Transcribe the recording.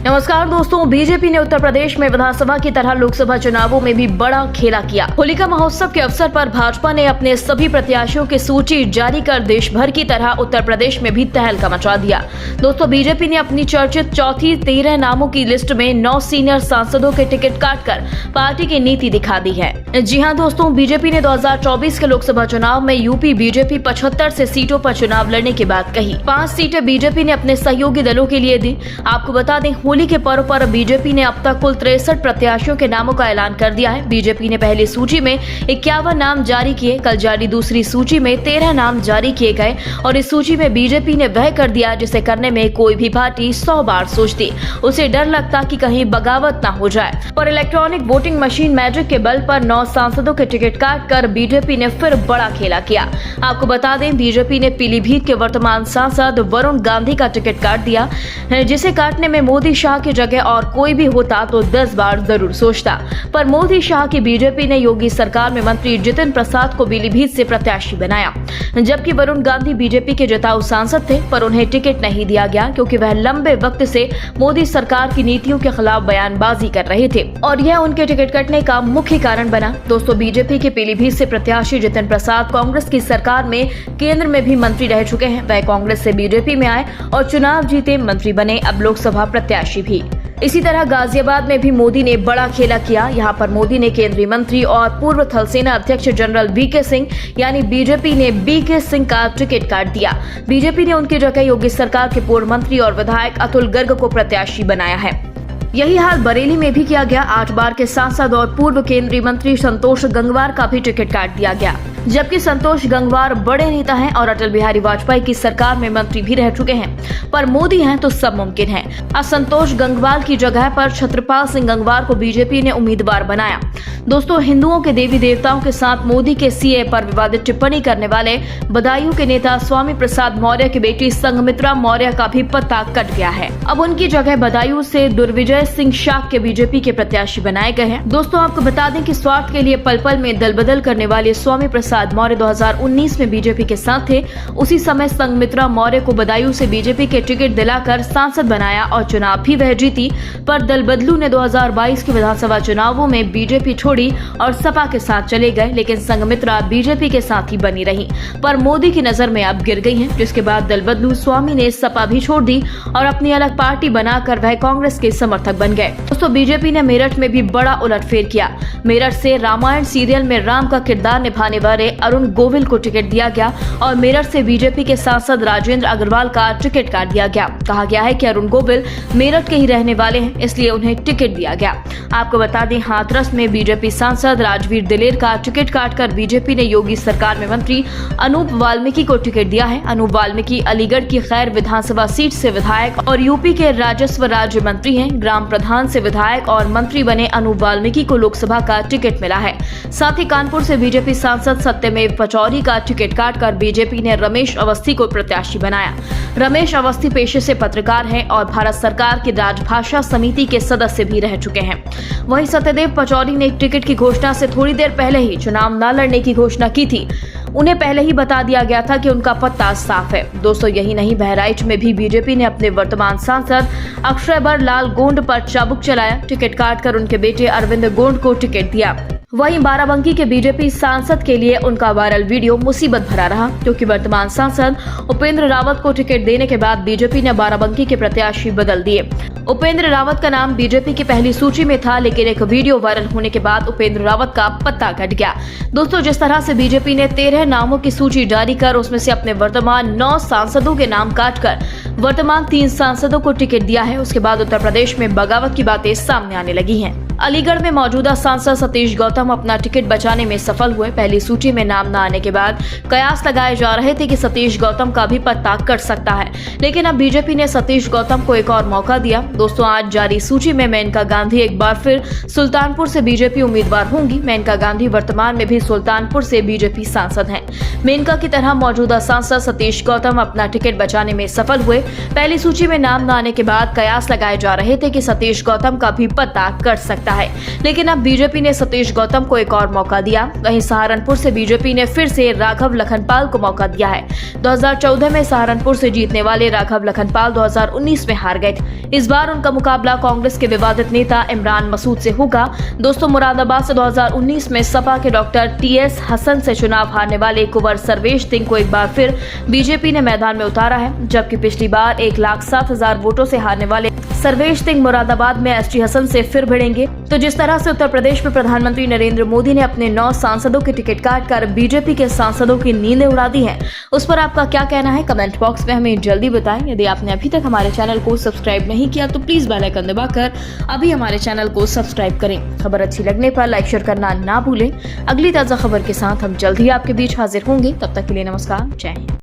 नमस्कार दोस्तों, बीजेपी ने उत्तर प्रदेश में विधानसभा की तरह लोकसभा चुनावों में भी बड़ा खेला किया। होलिका महोत्सव के अवसर पर भाजपा ने अपने सभी प्रत्याशियों की सूची जारी कर देश भर की तरह उत्तर प्रदेश में भी तहलका मचा दिया। दोस्तों, बीजेपी ने अपनी चर्चित चौथी 13 नामों की लिस्ट में 9 सीनियर सांसदों के टिकट काटकर पार्टी की नीति दिखा दी है। जी हां दोस्तों, बीजेपी ने 2024 के लोकसभा चुनाव में यूपी बीजेपी 75 से सीटों पर चुनाव लड़ने की बात कही। 5 सीटें बीजेपी ने अपने सहयोगी दलों के लिए दी। आपको बता दें, होली के पर्व पर बीजेपी ने अब तक कुल 63 प्रत्याशियों के नामों का ऐलान कर दिया है। बीजेपी ने पहली सूची में 51 नाम जारी किए। कल जारी दूसरी सूची में 13 नाम जारी किए गए और इस सूची में बीजेपी ने वह कर दिया जिसे करने में कोई भी पार्टी 100 बार सोचती। उसे डर लगता कि कहीं बगावत न हो जाए। पर इलेक्ट्रॉनिक वोटिंग मशीन मैजिक के बल पर 9 सांसदों के टिकट काट कर बीजेपी ने फिर बड़ा खेला किया। आपको बता दें, बीजेपी ने पीलीभीत के वर्तमान सांसद वरुण गांधी का टिकट काट दिया, जिसे काटने में मोदी शाह की जगह और कोई भी होता तो 10 बार जरूर सोचता। पर मोदी शाह की बीजेपी ने योगी सरकार में मंत्री जितिन प्रसाद को पीलीभीत से प्रत्याशी बनाया, जबकि वरुण गांधी बीजेपी के जताऊ सांसद थे, पर उन्हें टिकट नहीं दिया गया क्योंकि वह लंबे वक्त से मोदी सरकार की नीतियों के खिलाफ बयानबाजी कर रहे थे और यह उनके टिकट कटने का मुख्य कारण बना। दोस्तों, बीजेपी के पीलीभीत से प्रत्याशी जितिन प्रसाद कांग्रेस की सरकार में केंद्र में भी मंत्री रह चुके हैं। वह कांग्रेस से बीजेपी में आए और चुनाव जीते, मंत्री बने, अब लोकसभा प्रत्याशी भी। इसी तरह गाजियाबाद में भी मोदी ने बड़ा खेला किया। यहाँ पर मोदी ने केंद्रीय मंत्री और पूर्व थल सेना अध्यक्ष जनरल वीके सिंह यानी बीजेपी ने बीके सिंह का टिकट काट दिया। बीजेपी ने उनकी जगह योगी सरकार के पूर्व मंत्री और विधायक अतुल गर्ग को प्रत्याशी बनाया है। यही हाल बरेली में भी किया गया। 8 बार के सांसद और पूर्व केंद्रीय मंत्री संतोष गंगवार का भी टिकट काट दिया गया, जबकि संतोष गंगवार बड़े नेता हैं और अटल बिहारी वाजपेयी की सरकार में मंत्री भी रह चुके हैं। पर मोदी हैं तो सब मुमकिन है। अब संतोष गंगवार की जगह पर छत्रपाल सिंह गंगवार को बीजेपी ने उम्मीदवार बनाया। दोस्तों, हिंदुओं के देवी देवताओं के साथ मोदी के सीए पर विवादित टिप्पणी करने वाले बदायूं के नेता स्वामी प्रसाद मौर्य की बेटी संघमित्रा मौर्य का भी पत्ता कट गया है। अब उनकी जगह बदायूं से दुर्विजय सिंह शाह के बीजेपी के प्रत्याशी बनाए गए हैं। दोस्तों, आपको बता दें कि स्वार्थ के लिए पल पल में दल बदल करने वाले स्वामी प्रसाद मौर्य 2019 में बीजेपी के साथ थे। उसी समय संघमित्रा मौर्य को बदायूं से बीजेपी के टिकट दिलाकर सांसद बनाया और चुनाव भी वह जीती। पर दल बदलू ने 2022 के विधानसभा चुनावों में बीजेपी छोड़ी और सपा के साथ चले गए, लेकिन संघमित्रा बीजेपी के साथ ही बनी रही। पर मोदी की नजर में अब गिर गई हैं, जिसके बाद दल बदलू स्वामी ने सपा भी छोड़ दी और अपनी अलग पार्टी बनाकर वह कांग्रेस के समर्थक बन गए। दोस्तों, बीजेपी ने मेरठ में भी बड़ा उलटफेर किया। मेरठ से रामायण सीरियल में राम का किरदार निभाने वाले अरुण गोविल को टिकट दिया गया और मेरठ से बीजेपी के सांसद राजेंद्र अग्रवाल का टिकट काट दिया गया। कहा गया है कि अरुण गोविल मेरठ के ही रहने वाले हैं, इसलिए उन्हें टिकट दिया गया। आपको बता दें, हाथरस में बीजेपी सांसद राजवीर दिलेर का टिकट काटकर बीजेपी ने योगी सरकार में मंत्री अनूप वाल्मीकि को टिकट दिया है। अनूप वाल्मीकि अलीगढ़ की खैर विधानसभा सीट से विधायक और यूपी के राजस्व राज्य मंत्री हैं। ग्राम प्रधान से विधायक और मंत्री बने अनूप वाल्मीकि को लोकसभा का टिकट मिला है। साथ ही कानपुर से बीजेपी सांसद सत्यमेव पचौरी का टिकट काटकर बीजेपी ने रमेश अवस्थी को प्रत्याशी बनाया। रमेश अवस्थी पेशे से पत्रकार हैं और भारत सरकार की राजभाषा समिति के सदस्य भी रह चुके हैं। वहीं सत्यदेव पचौरी ने टिकट की घोषणा से थोड़ी देर पहले ही चुनाव न लड़ने की घोषणा की थी। उन्हें पहले ही बता दिया गया था कि उनका पत्ता साफ है। दोस्तों, यही नहीं, बहराइच में भी बीजेपी ने अपने वर्तमान सांसद अक्षयबर लाल गोंड पर चाबुक चलाया। टिकट काटकर उनके बेटे अरविंद गोंड को टिकट दिया। वहीं बाराबंकी के बीजेपी सांसद के लिए उनका वायरल वीडियो मुसीबत भरा रहा, क्योंकि वर्तमान सांसद उपेंद्र रावत को टिकट देने के बाद बीजेपी ने बाराबंकी के प्रत्याशी बदल दिए। उपेंद्र रावत का नाम बीजेपी की पहली सूची में था, लेकिन एक वीडियो वायरल होने के बाद उपेंद्र रावत का पत्ता कट गया। दोस्तों, जिस तरह से बीजेपी ने 13 नामों की सूची जारी कर उसमें से अपने वर्तमान 9 सांसदों के नाम काटकर वर्तमान 3 सांसदों को टिकट दिया है, उसके बाद उत्तर प्रदेश में बगावत की बातें सामने आने लगी हैं। अलीगढ़ में मौजूदा सांसद सतीश गौतम अपना टिकट बचाने में सफल हुए। पहली सूची में नाम न आने के बाद कयास लगाए जा रहे थे कि सतीश गौतम का भी पत्ता कट सकता है, लेकिन अब बीजेपी ने सतीश गौतम को एक और मौका दिया। दोस्तों, आज जारी सूची में मेनका गांधी एक बार फिर सुल्तानपुर से बीजेपी उम्मीदवार होंगी। मेनका गांधी वर्तमान में भी सुल्तानपुर से बीजेपी सांसद हैं। मेनका की तरह मौजूदा सांसद सतीश गौतम अपना टिकट बचाने में सफल हुए। पहली सूची में नाम न आने के बाद कयास लगाए जा रहे थे कि सतीश गौतम का भी पत्ता कट सकता रहा है, लेकिन अब बीजेपी ने सतीश गौतम को एक और मौका दिया। वहीं सहारनपुर से बीजेपी ने फिर से राघव लखनपाल को मौका दिया है। 2014 में सहारनपुर से जीतने वाले राघव लखनपाल 2019 में हार गए थे। इस बार उनका मुकाबला कांग्रेस के विवादित नेता इमरान मसूद से होगा। दोस्तों, मुरादाबाद से 2019 में सपा के डॉक्टर टीएस हसन से चुनाव हारने वाले कुंवर सर्वेश सिंह को एक बार फिर बीजेपी ने मैदान में उतारा है, जबकि पिछली बार 1,07,000 वोटों से हारने वाले सर्वेश सिंह मुरादाबाद में एसटी हसन से फिर भिड़ेंगे। तो जिस तरह से उत्तर प्रदेश में प्रधानमंत्री नरेंद्र मोदी ने अपने 9 सांसदों की टिकट काटकर बीजेपी के सांसदों की नींदें उड़ा दी हैं, उस पर आपका क्या कहना है? कमेंट बॉक्स में हमें जल्दी बताएं। यदि आपने अभी तक हमारे चैनल को सब्सक्राइब नहीं किया तो प्लीज बेल आइकन दबाकर अभी हमारे चैनल को सब्सक्राइब करें। खबर अच्छी लगने पर लाइक शेयर करना ना भूलें। अगली ताजा खबर के साथ हम जल्द ही आपके बीच हाजिर होंगे। तब तक के लिए नमस्कार, जय हिंद।